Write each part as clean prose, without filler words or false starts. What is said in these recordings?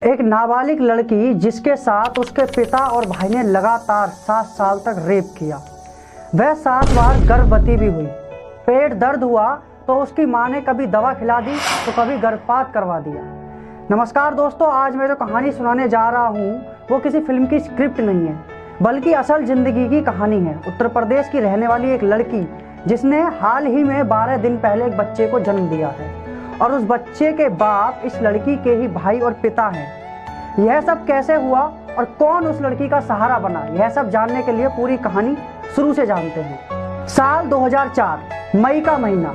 एक नाबालिग लड़की जिसके साथ उसके पिता और भाई ने लगातार 7 साल तक रेप किया। वह 7 बार गर्भवती भी हुई। पेट दर्द हुआ तो उसकी मां ने कभी दवा खिला दी तो कभी गर्भपात करवा दिया। नमस्कार दोस्तों, आज मैं जो कहानी सुनाने जा रहा हूँ वो किसी फिल्म की स्क्रिप्ट नहीं है, बल्कि असल जिंदगी की कहानी है। उत्तर प्रदेश की रहने वाली एक लड़की जिसने हाल ही में 12 दिन पहले एक बच्चे को जन्म दिया है और उस बच्चे के बाप इस लड़की के ही भाई और पिता हैं। यह सब कैसे हुआ और कौन उस लड़की का सहारा बना, यह सब जानने के लिए पूरी कहानी शुरू से जानते हैं। साल 2004, मई का महीना।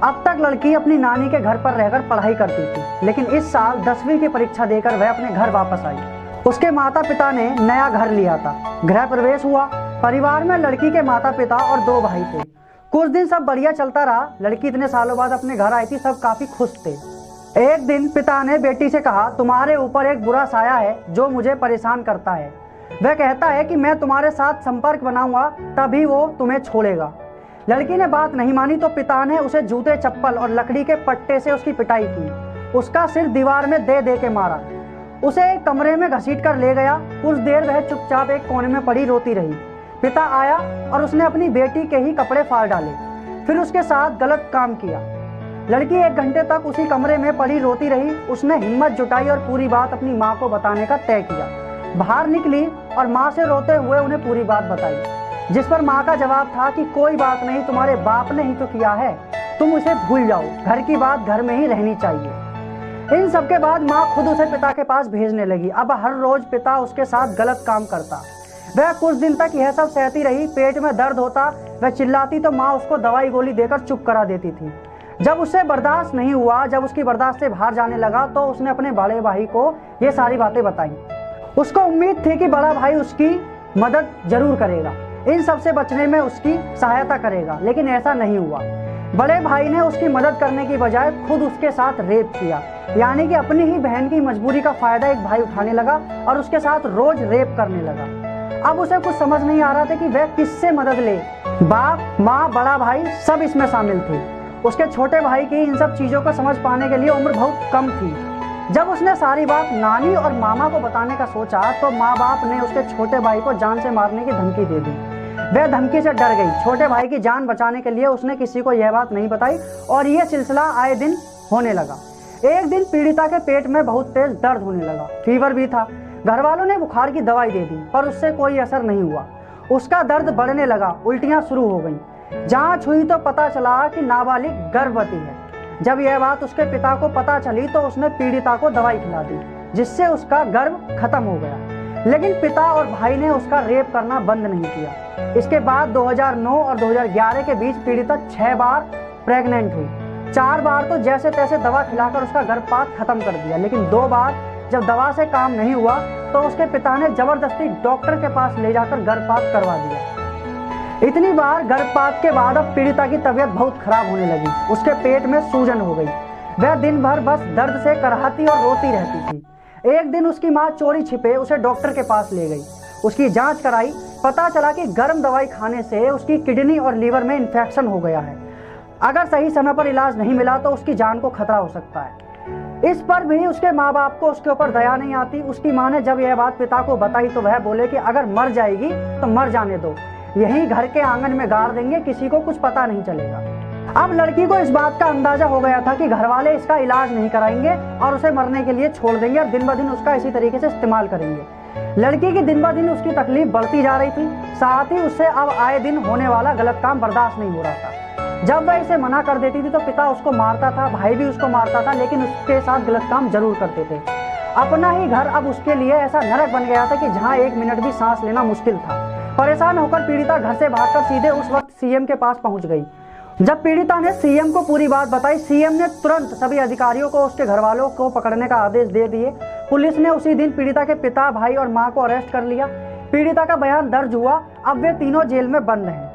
अब तक लड़की अपनी नानी के घर पर रहकर पढ़ाई करती थी, लेकिन इस साल 10वीं की परीक्षा देकर वह अपने घर वापस आई। उसके माता पिता ने नया घर लिया था। गृह प्रवेश हुआ। परिवार में लड़की के माता पिता और 2 भाई थे। कुछ दिन सब बढ़िया चलता रहा। लड़की इतने सालों बाद अपने घर आई थी, सब काफी खुश थे। एक दिन पिता ने बेटी से कहा, तुम्हारे ऊपर एक बुरा साया है जो मुझे परेशान करता है। वह कहता है कि मैं तुम्हारे साथ संपर्क बनाऊंगा तभी वो तुम्हें छोड़ेगा। लड़की ने बात नहीं मानी तो पिता ने उसे जूते चप्पल और लकड़ी के पट्टे से उसकी पिटाई की। उसका सिर दीवार में दे दे के मारा। उसे एक कमरे में घसीट कर ले गया। कुछ देर वह चुपचाप एक कोने में पड़ी रोती रही। पिता आया और उसने अपनी बेटी के ही कपड़े फाड़ डाले, फिर उसके साथ गलत काम किया। लड़की 1 घंटे तक उसी कमरे में पड़ी रोती रही। उसने हिम्मत जुटाई और पूरी बात अपनी माँ को बताने का तय किया। बाहर निकली और माँ से रोते हुए उन्हें पूरी बात बताई, जिस पर माँ का जवाब था कि कोई बात नहीं, तुम्हारे बाप ने ही तो किया है, तुम उसे भूल जाओ, घर की बात घर में ही रहनी चाहिए। इन सब के बाद माँ खुद उसे पिता के पास भेजने लगी। अब हर रोज पिता उसके साथ गलत काम करता। वह कुछ दिन तक यह सब सहती रही। पेट में दर्द होता, वह चिल्लाती तो माँ उसको दवाई गोली देकर चुप करा देती थी। जब उससे बर्दाश्त नहीं हुआ, जब उसकी बर्दाश्त से बाहर जाने लगा तो उसने अपने बड़े भाई को ये सारी बातें बताई। उसको उम्मीद थी कि बड़ा भाई उसकी मदद जरूर करेगा, इन सब से बचने में उसकी सहायता करेगा, लेकिन ऐसा नहीं हुआ। बड़े भाई ने उसकी मदद करने की बजाय खुद उसके साथ रेप किया, यानी कि अपनी ही बहन की मजबूरी का फायदा एक भाई उठाने लगा और उसके साथ रोज रेप करने लगा। अब उसे कुछ समझ नहीं आ रहा था कि वह किससे मदद ले। बाप, माँ, बड़ा भाई सब इसमें शामिल थे। उसके छोटे भाई की इन सब चीजों को समझ पाने के लिए उम्र बहुत कम थी। जब उसने सारी बात नानी और मामा को बताने का सोचा तो माँ बाप ने उसके छोटे भाई को जान से मारने की धमकी दे दी। वह धमकी से डर गई। छोटे भाई की जान बचाने के लिए उसने किसी को यह बात नहीं बताई और यह सिलसिला आए दिन होने लगा। एक दिन पीड़िता के पेट में बहुत तेज दर्द होने लगा, फीवर भी था। घर वालों ने बुखार की दवाई दे दी पर उससे कोई असर नहीं हुआ। उसका दर्द बढ़ने लगा, उल्टियां शुरू हो गईं। जांच हुई तो पता चला कि नाबालिग गर्भवती है। जब यह बात उसके पिता को पता चली तो उसने पीड़िता को दवाई खिला दी, जिससे उसका गर्भ खत्म हो गया। लेकिन पिता और भाई ने उसका रेप करना बंद नहीं किया। इसके बाद 2009 और 2011 के बीच पीड़िता 6 बार प्रेग्नेंट हुई। 4 बार तो जैसे तैसे दवा खिलाकर उसका गर्भपात खत्म कर दिया, लेकिन 2 बार जब दवा से काम नहीं हुआ तो उसके पिता ने जबरदस्ती डॉक्टर के पास ले जाकर गर्भपात करवा दिया। इतनी बार गर्भपात के बाद अब पीड़िता की तबीयत बहुत खराब होने लगी। उसके पेट में सूजन हो गई। वह दिन भर बस दर्द से कराहती और रोती रहती थी। एक दिन उसकी माँ चोरी छिपे उसे डॉक्टर के पास ले गई। उसकी जांच कराई। पता चला कि गर्म दवाई खाने से उसकी किडनी और लीवर में इन्फेक्शन हो गया है। अगर सही समय पर इलाज नहीं मिला तो उसकी जान को खतरा हो सकता है। इस पर भी उसके माँ बाप को उसके ऊपर दया नहीं आती। उसकी माँ ने जब यह बात पिता को बताई तो वह बोले कि अगर मर जाएगी तो मर जाने दो, यहीं घर के आंगन में गाड़ देंगे, किसी को कुछ पता नहीं चलेगा। अब लड़की को इस बात का अंदाजा हो गया था कि घर वाले इसका इलाज नहीं कराएंगे और उसे मरने के लिए छोड़ देंगे और दिन ब दिन उसका इसी तरीके से इस्तेमाल करेंगे। लड़की की दिन ब दिन उसकी तकलीफ बढ़ती जा रही थी, साथ ही उससे अब आए दिन होने वाला गलत काम बर्दाश्त नहीं हो रहा था। जब वह इसे मना कर देती थी तो पिता उसको मारता था, भाई भी उसको मारता था, लेकिन उसके साथ गलत काम जरूर करते थे। अपना ही घर अब उसके लिए ऐसा नरक बन गया था कि जहां 1 मिनट भी सांस लेना मुश्किल था। परेशान होकर पीड़िता घर से भागकर सीधे उस वक्त सीएम के पास पहुंच गई। जब पीड़िता ने सीएम को पूरी बात बताई, सीएम ने तुरंत सभी अधिकारियों को उसके घर वालों को पकड़ने का आदेश दे दिए। पुलिस ने उसी दिन पीड़िता के पिता, भाई और माँ को अरेस्ट कर लिया। पीड़िता का बयान दर्ज हुआ। अब वे तीनों जेल में बंद हैं।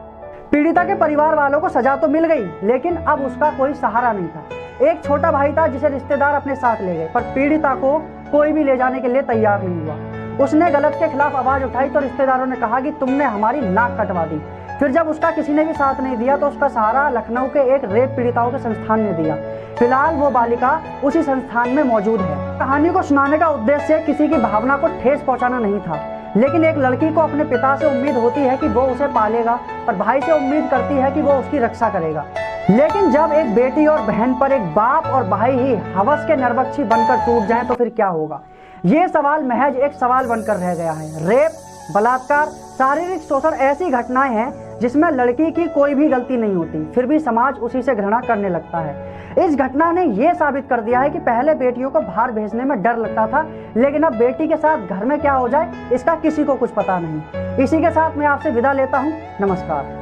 पीड़िता के परिवार वालों को सजा तो मिल गई, लेकिन अब उसका कोई सहारा नहीं था। एक छोटा भाई था जिसे रिश्तेदार अपने साथ ले गए, पर पीड़िता को कोई भी ले जाने के लिए तैयार नहीं हुआ। उसने गलत के खिलाफ आवाज उठाई तो रिश्तेदारों ने कहा कि तुमने हमारी नाक कटवा दी, फिर जब उसका किसी ने भी साथ नहीं दिया तो उसका सहारा लखनऊ के एक रेप पीड़िताओं के संस्थान ने दिया। फिलहाल वो बालिका उसी संस्थान में मौजूद है। कहानी को सुनाने का उद्देश्य किसी की भावना को ठेस पहुंचाना नहीं था, लेकिन एक लड़की को अपने पिता से उम्मीद होती है कि वो उसे पालेगा और भाई से उम्मीद करती है कि वो उसकी रक्षा करेगा। लेकिन जब एक बेटी और बहन पर एक बाप और भाई ही हवस के नरबक्षी बनकर टूट जाएं तो फिर क्या होगा? ये सवाल महज एक सवाल बनकर रह गया है। रेप, बलात्कार, शारीरिक शोषण ऐसी घटनाएं हैं जिसमें लड़की की कोई भी गलती नहीं होती, फिर भी समाज उसी से घृणा करने लगता है। इस घटना ने यह साबित कर दिया है कि पहले बेटियों को बाहर भेजने में डर लगता था, लेकिन अब बेटी के साथ घर में क्या हो जाए इसका किसी को कुछ पता नहीं। इसी के साथ मैं आपसे विदा लेता हूँ। नमस्कार।